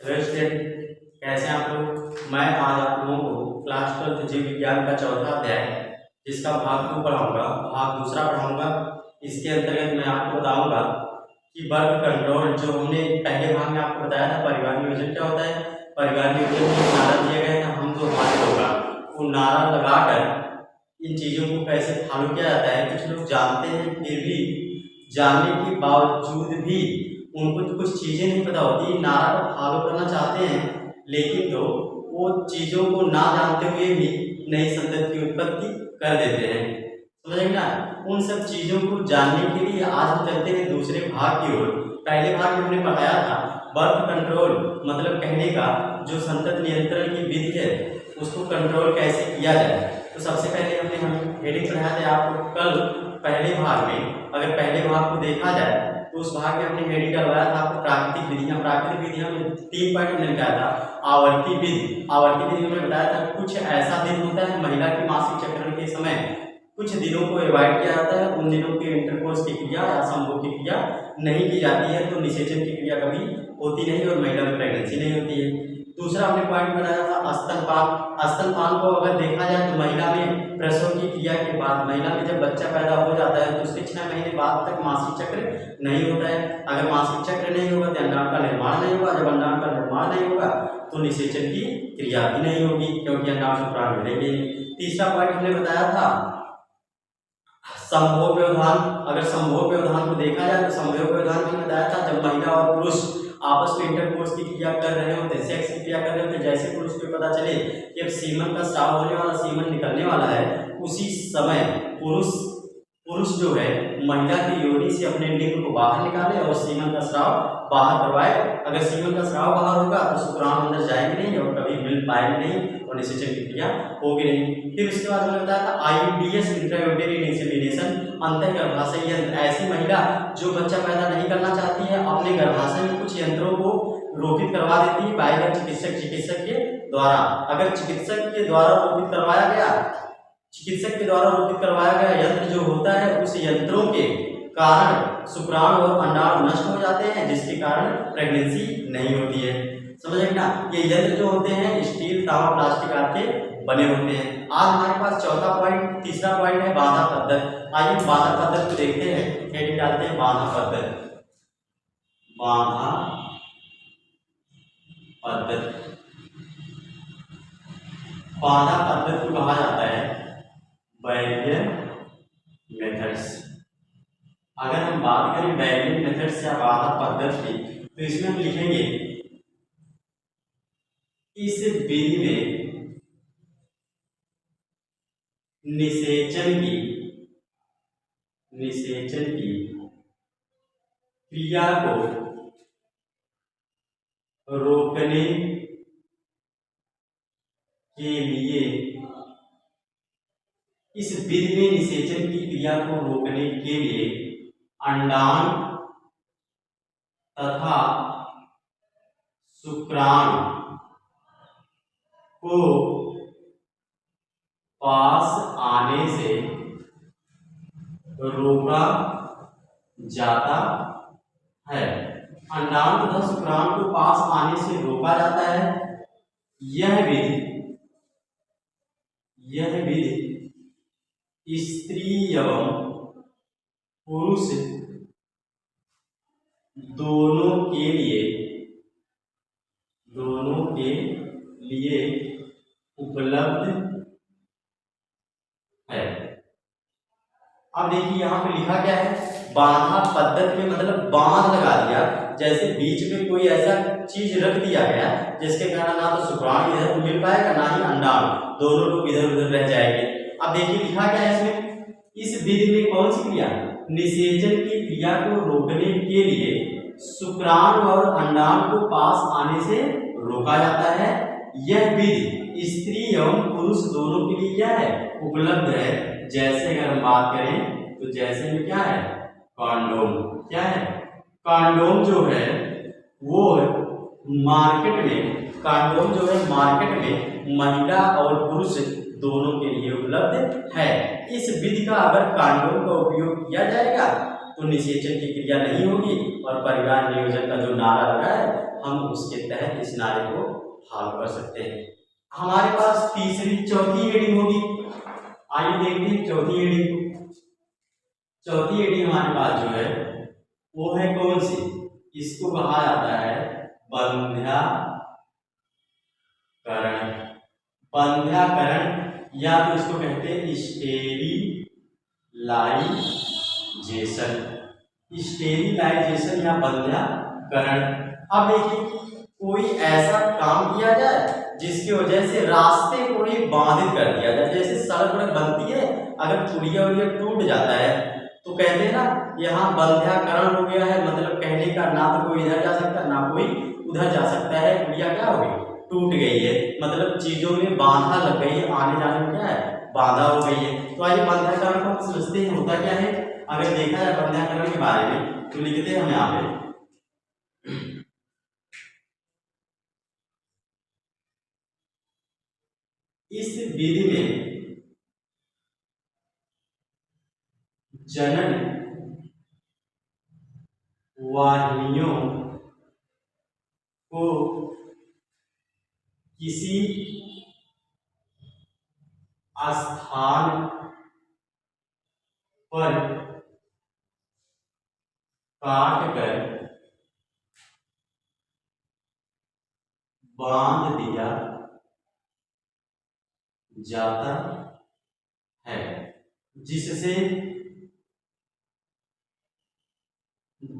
Hello student, कैसे हैं आप लोग। मैं आज आप लोगों को क्लास 12 जीव विज्ञान का चौथा अध्याय जिसका भाग 2 पढ़ाऊंगा, भाग दूसरा पढ़ाऊंगा। इसके अंतर्गत मैं आपको बताऊंगा कि वर्ग कंट्रोल, जो हमने पहले भाग में आपको बताया था परिवार नियोजन क्या होता है। परिवार नियोजन में एक नारा दिया गया था, हम जो हमारे होगा वो नारा लगाकर इन चीज़ों को कैसे फॉलो किया जाता है। कुछ लोग जानते हैं, फिर भी जानने के बावजूद भी उनको कुछ चीज़ें नहीं पता होती, नारा को फॉलो करना चाहते हैं, लेकिन तो वो चीज़ों को ना जानते हुए भी नई संतति की उत्पत्ति कर देते हैं। समझ ना। उन सब चीज़ों को जानने के लिए आज हम चलते हैं दूसरे भाग की ओर। पहले भाग में हमने बताया था बर्थ कंट्रोल, मतलब कहने का जो संतति नियंत्रण की विधि है उसको कंट्रोल कैसे किया जाए। तो सबसे पहले हम हेडिंग पढ़ाया था आपको कल पहले भाग में। अगर पहले भाग को देखा जाए तो उस भाग में हमने हेडिंग करवाया था आपको प्राकृतिक विधियां। प्राकृतिक विधियां में 3 पॉइंट हमने लिखा था। आवर्ती विधि, आवर्ती विधि में बताया था कुछ ऐसा दिन होता है महिला के मासिक चक्रण के समय कुछ दिनों को एवॉइड किया जाता है, उन दिनों के इंटरकोर्स की क्रिया या संभोग की क्रिया नहीं की जाती है, तो निषेचन की क्रिया कभी होती नहीं और महिला में प्रेगनेंसी नहीं होती है। दूसरा हमने पॉइंट बताया था स्तनपान। स्तनपान को अगर देखा जाए तो महिला में प्रसव की क्रिया के बाद महिला में जब बच्चा पैदा हो जाता है तो उसके 6 महीने बाद तक मासिक चक्र नहीं होता है। अगर मासिक चक्र नहीं होगा तो अंडाणु का निर्माण नहीं होगा, जब अंडाणु का निर्माण नहीं होगा तो निषेचन की क्रिया भी नहीं होगी, क्योंकि अंडाणु से प्राण मिलेंगे। तीसरा पॉइंट हमने बताया था संभोग व्यवधान। अगर संभोग व्यवधान को देखा जाए तो संभोग व्यवधान में बताया था जब महिला और पुरुष आपस में इंटरकोर्स की क्रिया कर रहे होते हैं, सेक्स की क्रिया कर रहे होते हैं, जैसे पुरुष को पता चले कि अब सीमन का स्राव होने वाला, सीमन निकलने वाला है, उसी समय पुरुष जो है महिला की योनि से अपने लिंग को बाहर निकाले और सीमन का स्राव बाहर करवाए। अगर सीमन का स्राव बाहर होगा तो शुक्राणु अंदर जाएंगे नहीं और कभी मिल पाएंगे नहीं और निषेचन की क्रिया होगी नहीं। फिर उसके बाद हमें बताया था आईयूडीएस, इंट्रायूटेरिन इंसेमिनेशन, अंतः गर्भाशय यंत्र। ऐसी महिला जो बच्चा पैदा नहीं करना चाहती है अपने गर्भाशय में कुछ यंत्रों को रोपित करवा देती है बाह्य चिकित्सक के द्वारा। अगर चिकित्सक के द्वारा रोपित करवाया गया यंत्र जो होता है उस यंत्रों के कारण शुक्राणु और अंडाणु नष्ट हो जाते हैं, जिसके कारण प्रेगनेंसी नहीं होती है। समझ ना। ये यंत्र जो होते हैं स्टील, तांबा, प्लास्टिक आदि के बने होते हैं। आज हमारे पास चौथा पॉइंट, तीसरा पॉइंट है बाधा पद्धति। आइए बाधा पद्धति को देखते हैं। हेडिंग डालते हैं बाधा पद्धति। बाधा पद्धति, बाधा पद्धति को कहा जाता है बैरियर मेथड्स। अगर हम बात करें बैरियर मेथड्स या बाधा पद्धति की तो इसमें हम लिखेंगे इस विधि में निषेचन की क्रिया को रोकने के लिए, इस विधि में निषेचन की क्रिया को रोकने के लिए अंडाणु तथा शुक्राणु को पास आने से रोका जाता है। अंडाणु तथा शुक्राणु को पास आने से रोका जाता है। यह विधि स्त्री एवं पुरुष दोनों के लिए उपलब्ध है। अब देखिए यहाँ पे लिखा क्या है, बाधा पद्धति में मतलब बांध लगा दिया, जैसे बीच में कोई ऐसा चीज रख दिया गया जिसके कारण ना तो शुक्राणु इधर मिल पाएगा ना ही अंडाणु, दोनों लोग इधर उधर रह जाएंगे। अब देखिए लिखा क्या है इसमें, इस विधि में कौन सी क्रिया, निषेचन की क्रिया को रोकने के लिए शुक्राणु और अंडाणु को पास आने से रोका जाता है। यह विधि स्त्री एवं पुरुष दोनों के लिए क्या है, उपलब्ध है। जैसे अगर हम बात करें तो जैसे में क्या है, कॉन्डोम। क्या है, कॉन्डोम जो है वो मार्केट में महिला और पुरुष दोनों के लिए उपलब्ध है। इस विधि का अगर कॉन्डोम का उपयोग किया जाएगा तो निषेचन की क्रिया नहीं होगी और परिवार नियोजन का जो नारा लगा है हम उसके तहत इस नारे को फॉलो कर सकते हैं। हमारे पास चौथी हेडिंग होगी। आइए देखते हैं चौथी हेडिंग को। चौथी हेडिंग हमारे पास जो है वो है कौन सी? इसको कहा जाता है बंध्याकरण। बंध्याकरण या तो इसको कहते हैं स्टेरिलाइजेशन। स्टेरिलाइजेशन या बंध्याकरण। अब देखिए कोई ऐसा काम किया जाए जिसकी वजह से रास्ते को ही बाधित कर दिया जाए। जैसे सड़क वड़क बनती है, अगर पुलिया उलिया टूट जाता है तो कहते हैं ना यहाँ बंध्याकरण हो गया है, मतलब कहने का ना तो कोई इधर जा सकता ना कोई उधर जा सकता है। पुलिया क्या हो गई? टूट गई है, मतलब चीजों में बाधा लग गई है, आने जाने में क्या है? बाधा हो गई है। तो आइए बंध्याकरण को हम समझते हैं होता क्या है। अगर देखा जाए बंध्याकरण के बारे में तो लिखते हैं हम यहाँ पे इस विधि में जनन वाहिनियों को किसी स्थान पर काट कर बांध दिया जाता है, जिससे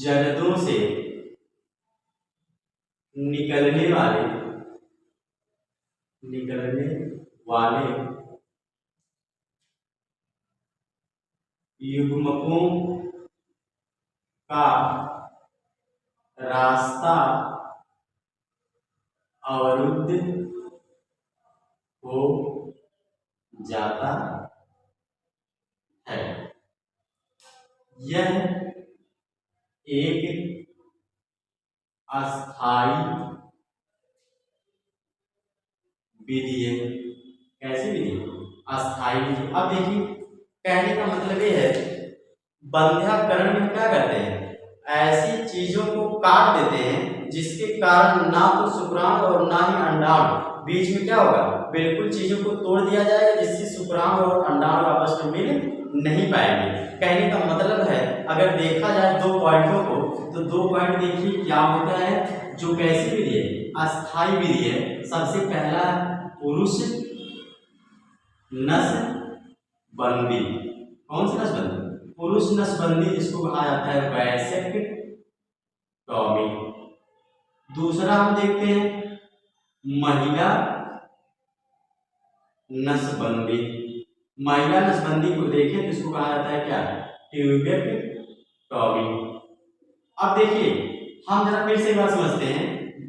जननों से निकलने वाले युग्मकों का रास्ता अवरुद्ध हो जाता है। यह एक अस्थायी विधि है। कैसी विधि? अस्थायी विधि। अब देखिए कहने का मतलब ये है बंध्याकरण में क्या करते हैं, ऐसी चीजों को काट देते हैं जिसके कारण ना तो शुक्राणु और ना ही अंडाणु बीच में क्या होगा, बिल्कुल चीजों को तोड़ दिया जाएगा जिससे शुक्राणु और अंडाणु आपस में मिल नहीं पाएंगे। कहने का मतलब है अगर देखा जाए दो पॉइंटों को तो दो पॉइंट देखिए क्या होता है। जो कैसी विधि है? अस्थायी विधि है। सबसे पहला पुरुष नसबंदी। कौन सी नसबंदी? पुरुष नसबंदी, जिसको कहा जाता है वैसेक्टॉमी। दूसरा हम देखते हैं महिला नसबंदी। महिला नसबंदी को देखें तो इसको कहा जाता है क्या? ट्यूबेक्टॉमी। अब देखिए हम जरा फिर से एक बार समझते हैं।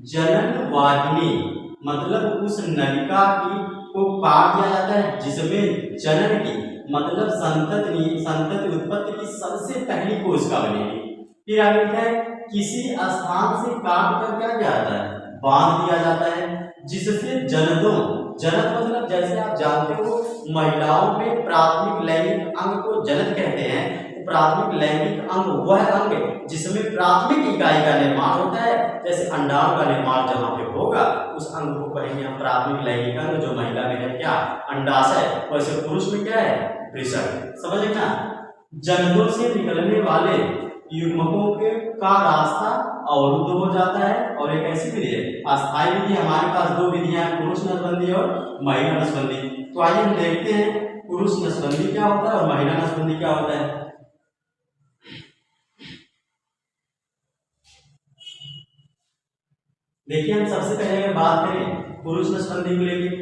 जनन वाहिनी मतलब उस नलिका की को काट दिया जाता है जिसमें जनन की मतलब संतति उत्पत्ति की सबसे पहली कोशिका बनेगी। फिर आगे क्या है? किसी स्थान से काट कर क्या किया जाता है? बांध दिया जाता है, जिससे जननों, जनन मतलब जैसे आप जानते हो महिलाओं में प्राथमिक लैंगिक अंग को जनन कहते हैं। प्राथमिक लैंगिक अंग वह अंग जिसमें प्राथमिक इकाई का निर्माण होता है। जैसे अंडाणु का निर्माण जहां पे होगा उस अंग को कहेंगे हम प्राथमिक लैंगिक अंग। जो महिला में है क्या? अंडाशय। वैसे पुरुष में क्या है? वृषण। समझ ना? जननों से निकलने वाले युग्मकों के का रास्ता अवरुद्ध हो जाता है। और एक ऐसी विधि है अस्थायी विधि। हमारे पास दो विधियां हैं, पुरुष नसबंदी और महिला नसबंदी। तो आइए हम देखते हैं पुरुष नसबंदी क्या होता है और महिला नसबंदी क्या होता है। देखिए हम सबसे पहले अगर बात करें पुरुष नसबंदी को लेकर,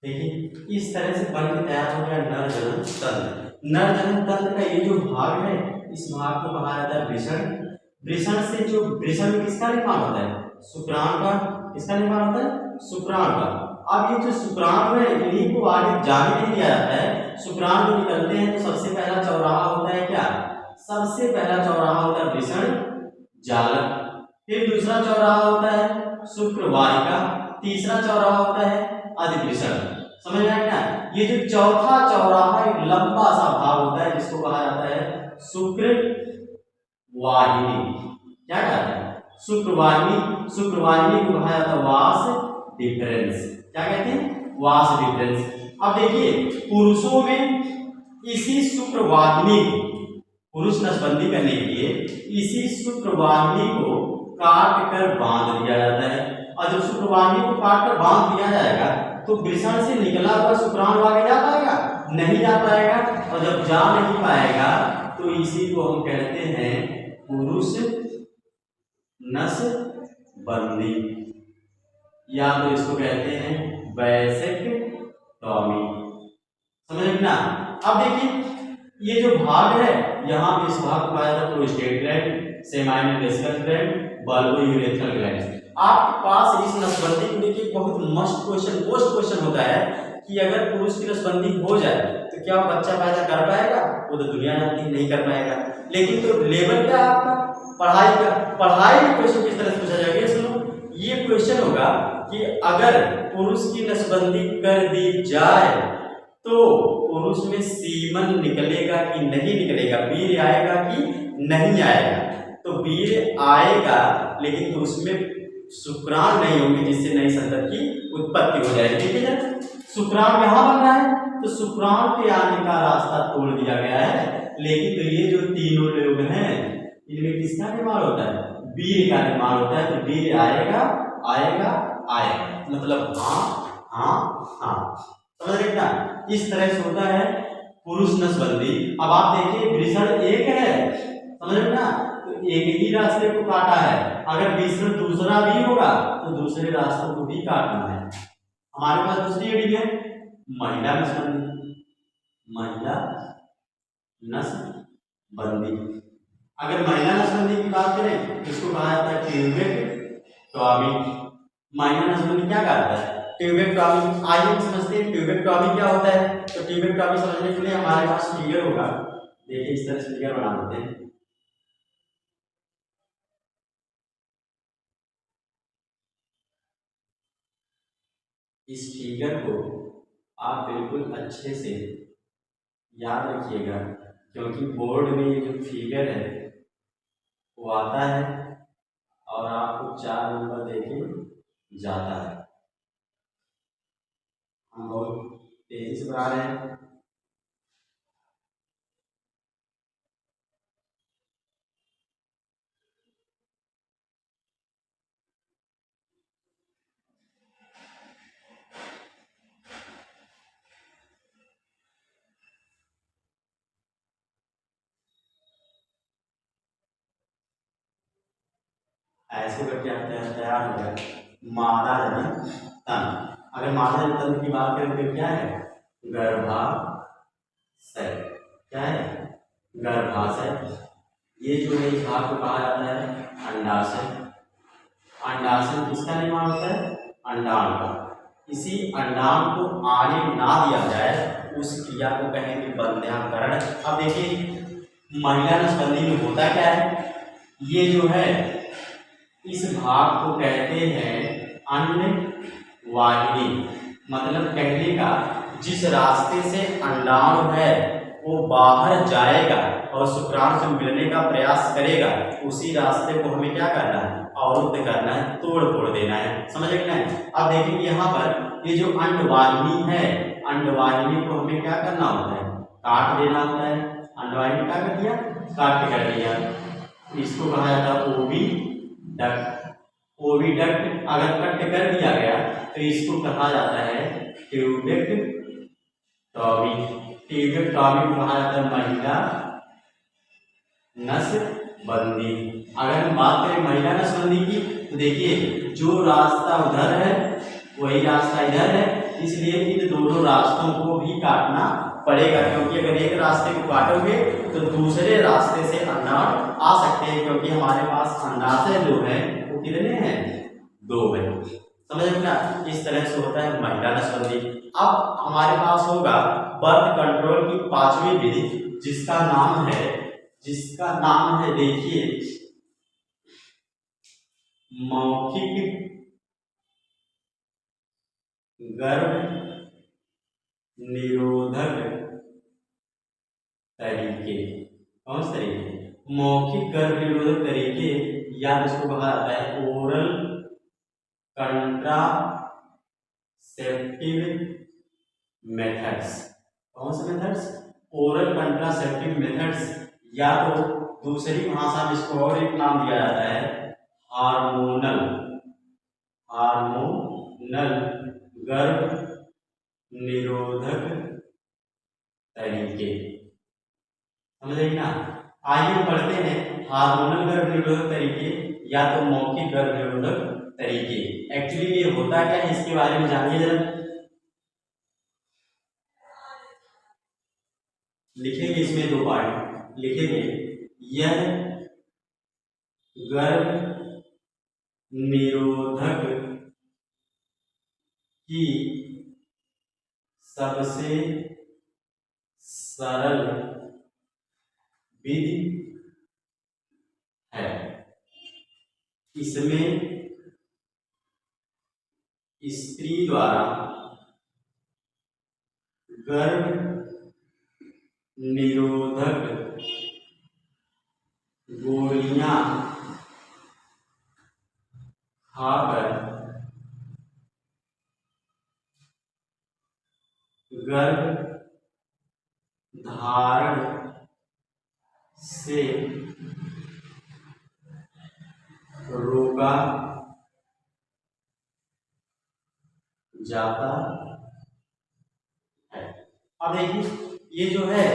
देखिए इस तरह से बन के तैयार हो गया नर जनन तंत्र। नर जनन तंत्र का ये जो भाग है, इस भाग को कहा जाता है वृषण। वृषण से जो वृषण में किसका निर्माण होता है? शुक्राणु का। किसका निर्माण होता है? शुक्राणु का। अब ये जो शुक्राणु है इन्हीं को आगे जाने नहीं दिया जाता है। शुक्राणु जो निकलते हैं तो सबसे पहला चौराहा होता है क्या? सबसे पहला चौराहा होता है वृषण जालक। फिर दूसरा चौराहा होता है शुक्रवाहिका। तीसरा चौराहा होता है अधिवृषण। समझ में आया? ये जो चौथा चौराहा एक लंबा सा भाग होता है जिसको कहा जाता है शुक्र वाहिनी। क्या कहते हैं? शुक्रवाहिनी। शुक्रवाहिनी को कहा जाता है वास डिफरेंस। क्या कहते हैं? Vas deferens. अब देखिए पुरुषों में इसी शुक्रवाहिनी को पुरुष नसबंदी करने के लिए इसी शुक्रवाहिनी को काट कर बांध दिया जाता है। और जब शुक्रवाहिनी को काट कर बांध दिया जाएगा तो वृषण से निकला हुआ शुक्राणु आगे जा पाएगा? नहीं जा पाएगा। और जब जा नहीं पाएगा तो इसी को हम कहते हैं पुरुष नसबंदी, या तो इसको कहते हैं वैसेक्टॉमी। समझ ना? अब देखिए ये जो भाग है यहाँ पे इस भाग को कहा जाता है prostate gland, seminal vesicle gland, bulbo urethral gland. आपके पास इस नसबंदी को देखिए बहुत मस्ट क्वेश्चन, मोस्ट क्वेश्चन होता है कि अगर पुरुष की नसबंदी हो जाए तो क्या वो बच्चा पैदा कर पाएगा? वो तो दुनिया जानती नहीं कर पाएगा। लेकिन तो लेवल क्या है आपका? पढ़ाई का। पढ़ाई में क्वेश्चन किस तरह से पूछा जाएगा? सुनो, ये क्वेश्चन होगा कि अगर पुरुष की नसबंदी कर दी जाए तो पुरुष में सीमन निकलेगा कि नहीं निकलेगा? वीर्य आएगा कि नहीं आएगा? तो वीर्य आएगा लेकिन तो उसमें शुक्राणु नहीं होंगे जिससे नई संतति की उत्पत्ति हो जाएगी। ठीक है ना? शुक्राणु यहाँ बन रहा है तो शुक्राणु के आने का रास्ता तोड़ दिया गया है। लेकिन तो ये जो तीनों लोग हैं इनमें किसका निर्माण होता है? वीर्य का निर्माण होता है। तो वीर्य आएगा आएगा आएगा, मतलब हाँ हाँ हाँ। समझ रहे क्या? इस तरह से होता है पुरुष नसबंदी। अब आप देखिए वृषण एक है, समझ रहे ना? तो एक ही रास्ते को काटा है। अगर वृषण दूसरा भी होगा तो दूसरे रास्तों को भी काटना है। हमारे पास दूसरी हेडिंग है महिला नसबंदी। महिला नसबंदी। अगर महिला नसबंदी की बात करें तो इसको कहा जाता है ट्यूबेक्टॉमी। महिला नसबंदी क्या करता है? ट्यूबेक्टॉमी। आइए हम समझते हैं ट्यूबेक्टॉमी क्या होता है। तो ट्यूबेक्टॉमी समझने के लिए हमारे पास फिगर होगा। देखिए इस तरह से फिगर बना देते हैं। इस फिगर को आप बिल्कुल अच्छे से याद रखिएगा क्योंकि बोर्ड में ये जो फिगर है वो आता है और आपको 4 नंबर देके जाता है। हम बहुत तेजी से बढ़ा रहे हैं। ऐसे करके आप तैयार हो गया मादा जनन तंत्र। अगर मादा जनन तंत्र की बात करें तो क्या है? गर्भाशय। क्या है? गर्भाशय। ये जो है इस भाग को कहा जाता है अंडाशय। अंडाशय किसका निर्माण होता है? अंडाणु का। इसी अंडाणु को आने ना दिया जाए उस क्रिया को कहेंगे बंध्याकरण। अब देखिए महिला नसबंदी में होता क्या है? ये जो है इस भाग को कहते हैं अन्नवाहिनी। मतलब कहने का जिस रास्ते से अंडाणु है वो बाहर जाएगा और शुक्राणु से मिलने का प्रयास करेगा, उसी रास्ते को हमें क्या करना है? अवरुद्ध करना है, तोड़ फोड़ देना है। समझ लेना है? अब देखेंगे यहाँ पर ये जो अंडवाहिनी है, अंडवाहिनी को हमें क्या करना होता है? काट देना होता है। अंडवाहिनी क्या कर दिया? काट के कर दिया। इसको कहा जाता है ओविडक्ट। ओविडक्ट अगर कट कर दिया गया तो इसको कहा जाता है ट्यूबेक्टॉमी। ट्यूबेक्टॉमी को कहा जाता है महिला नसबंदी। अगर हम बात करें महिला नसबंदी की तो देखिए जो रास्ता उधर है वही रास्ता इधर है, इसलिए इन दोनों रास्तों को भी काटना पड़ेगा, क्योंकि अगर एक रास्ते को काटोगे तो दूसरे रास्ते से अंडाशय आ सकते हैं, क्योंकि हमारे पास अंडाशय जो है वो कितने हैं, 2 है। समझ में ना, इस तरह से होता है महिला नसबंदी। अब हमारे पास होगा बर्थ कंट्रोल की 5वीं विधि, जिसका नाम है देखिए मौखिक गर्भ निरोधक तरीके। कौन से तरीके? मौखिक गर्भ निरोधक तरीके, या इसको कहा जाता है ओरल कंट्रासेप्टिव मेथड्स। कौन से मेथड्स? ओरल कंट्रासेप्टिव मेथड्स, या तो दूसरी भाषा में इसको और एक नाम दिया जाता है हार्मोनल गर्भ निरोधक तरीके। समझेगी ना? आइए पढ़ते हैं हार्मोनल गर्भ निरोधक तरीके या तो मौखिक गर्भ निरोधक तरीके। एक्चुअली ये होता क्या है, इसके बारे में जानिए जरा। लिखेंगे इसमें 2 पार्ट लिखेंगे। यह गर्भ निरोधक की सबसे सरल विधि है। इसमें स्त्री द्वारा गर्भ निरोधक गोलियां खाकर गर्भ धारण से रोका जाता है। अब देखिए ये जो है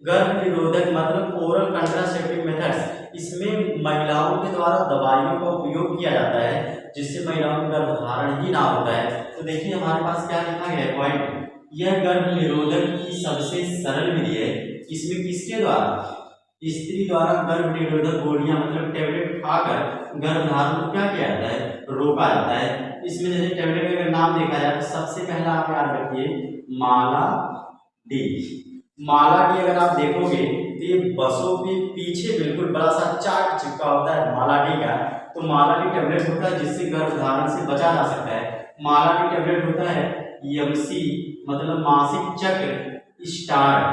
गर्भ निरोधक मतलब ओरल कंट्रासेप्टिव मेथड्स, इसमें महिलाओं के द्वारा दवाइयों का उपयोग किया जाता है जिससे महिलाओं में गर्भधारण ही ना होता है। तो देखिए हमारे पास क्या लिखा गया है पॉइंट, यह गर्भ निरोधक की सबसे सरल विधि है। इसमें किसके द्वारा? स्त्री द्वारा गर्भ निरोधक गोलियां मतलब टेबलेट खाकर गर्भधारण को क्या किया जाता है, रोका जाता है। इसमें जैसे टेबलेट का अगर नाम देखा जाए तो सबसे पहला आप याद रखिए माला डी। माला डी अगर आप देखोगे तो ये बसों के पीछे बिल्कुल बड़ा सा चार्ट चिपका होता है माला डी का। तो माला डी टेबलेट होता है जिससे गर्भधारण से बचा जा सकता है। माला डी टेबलेट होता है एमसी मतलब मासिक चक्र स्टार्ट,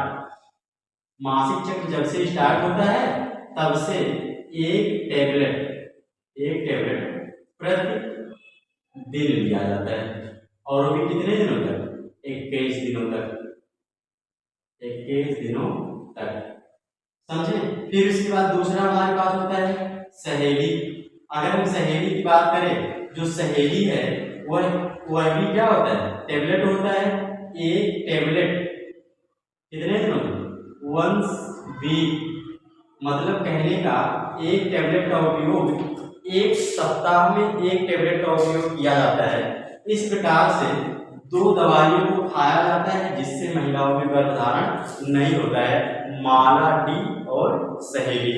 मासिक चक्र जब से स्टार्ट होता है तब से एक टेबलेट प्रति दिन लिया जाता है। और वो भी कितने दिनों तक? 21 दिनों तक। समझे? फिर इसके बाद दूसरा हमारे पास होता है सहेली। अगर हम सहेली की बात करें, जो सहेली है वह भी क्या होता है, टेबलेट होता है। एक टेबलेट कितने दिनों में? 1 वीक मतलब कहने का एक टेबलेट का उपयोग एक सप्ताह में एक टेबलेट का उपयोग किया जाता है। इस प्रकार से 2 दवाइयों को खाया जाता है जिससे महिलाओं में गर्भधारण नहीं होता है, माला डी और सहेली।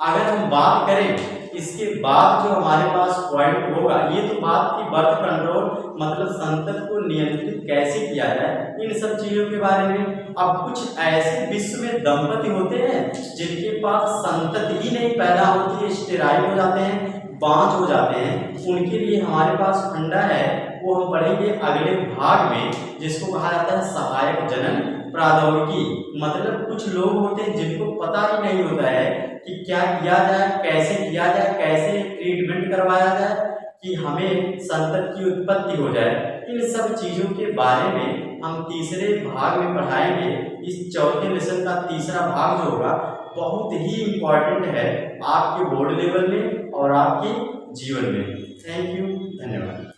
अगर हम बात करें इसके बाद जो हमारे पास पॉइंट होगा, ये तो बात की बर्थ कंट्रोल मतलब संतति को नियंत्रित कैसे किया जाए, इन सब चीजों के बारे में। अब कुछ ऐसे विश्व में दंपति होते हैं जिनके पास संतति ही नहीं पैदा होती है, स्टेराइल हो जाते हैं, बांझ हो जाते हैं। उनके लिए हमारे पास फंडा है, वो हम पढ़ेंगे अगले भाग में, जिसको कहा जाता है सहायक जनन प्रौद्योगिकी। मतलब कुछ लोग होते हैं जिनको पता ही नहीं होता है कि क्या किया जाए, कैसे किया जाए, कैसे ट्रीटमेंट करवाया जाए कि हमें संतति की उत्पत्ति हो जाए। इन सब चीजों के बारे में हम तीसरे भाग में पढ़ाएंगे। इस चौथे लेसन का तीसरा भाग जो होगा बहुत ही इम्पोर्टेंट है आपके बोर्ड लेवल में और आपके जीवन में। थैंक यू, धन्यवाद।